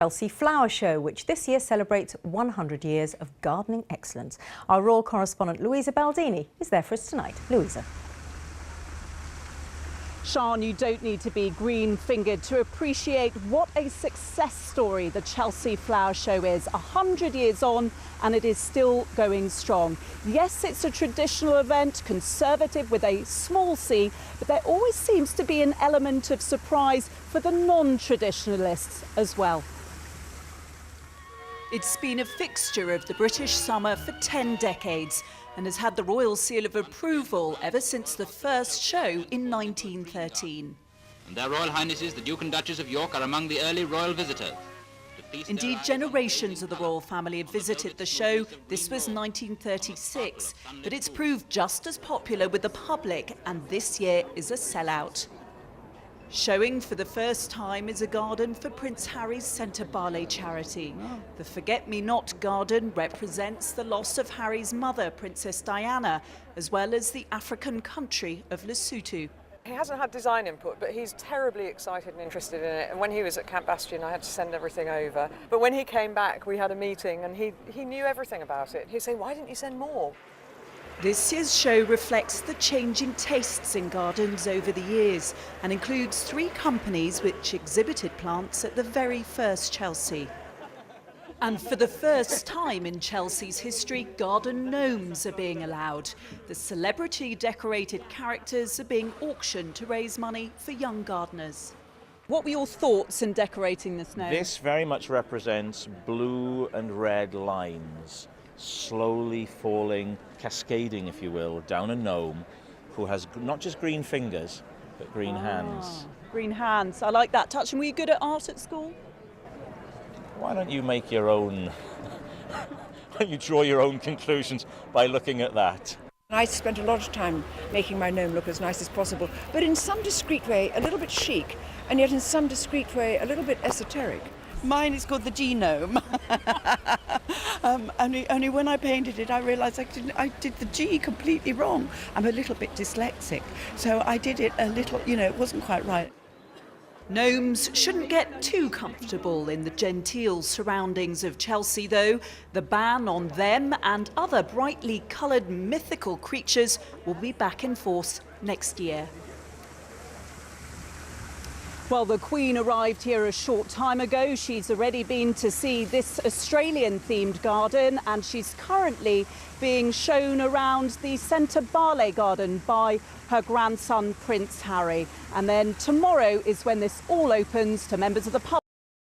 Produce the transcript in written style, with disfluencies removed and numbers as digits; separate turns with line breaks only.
Chelsea Flower Show, which this year celebrates 100 years of gardening excellence. Our royal correspondent Luisa Balidni is there for us tonight. Luisa.
Sian, you don't need to be green-fingered to appreciate what a success story the Chelsea Flower Show is. 100 years on, and it is still going strong. Yes, it's a traditional event, conservative with a small c, but there always seems to be an element of surprise for the non-traditionalists as well. It's been a fixture of the British summer for 10 decades and has had the royal seal of approval ever since the first show in 1913.
And their Royal Highnesses, the Duke and Duchess of York, are among the early royal visitors.
Indeed, generations of the royal family have visited the show. This was 1936, but it's proved just as popular with the public, and this year is a sellout. Showing for the first time is a garden for Prince Harry's Centre Barley charity. The Forget-Me-Not garden represents the loss of Harry's mother, Princess Diana, as well as the African country of Lesotho.
He hasn't had design input, but he's terribly excited and interested in it. And when he was at Camp Bastion, I had to send everything over. But when he came back, we had a meeting and he knew everything about it. He'd say, "Why didn't you send more?"
This year's show reflects the changing tastes in gardens over the years and includes 3 companies which exhibited plants at the very first Chelsea. And for the first time in Chelsea's history, garden gnomes are being allowed. The celebrity-decorated characters are being auctioned to raise money for young gardeners. What were your thoughts in decorating this gnome?
This very much represents blue and red lines, slowly falling, cascading, if you will, down a gnome who has not just green fingers, but green hands.
Green hands, I like that touch. And were you good at art at school?
Why don't you make your own, why don't you draw your own conclusions by looking at that?
I spent a lot of time making my gnome look as nice as possible, but in some discreet way a little bit chic, and yet in some discreet way a little bit esoteric.
Mine is called the Genome. Only when I painted it I realised I did the G completely wrong. I'm a little bit dyslexic, so I did it a little, it wasn't quite right.
Gnomes shouldn't get too comfortable in the genteel surroundings of Chelsea, though. The ban on them and other brightly coloured mythical creatures will be back in force next year. Well, the Queen arrived here a short time ago. She's already been to see this Australian-themed garden, and she's currently being shown around the Centre Barley garden by her grandson, Prince Harry. And then tomorrow is when this all opens to members of the public.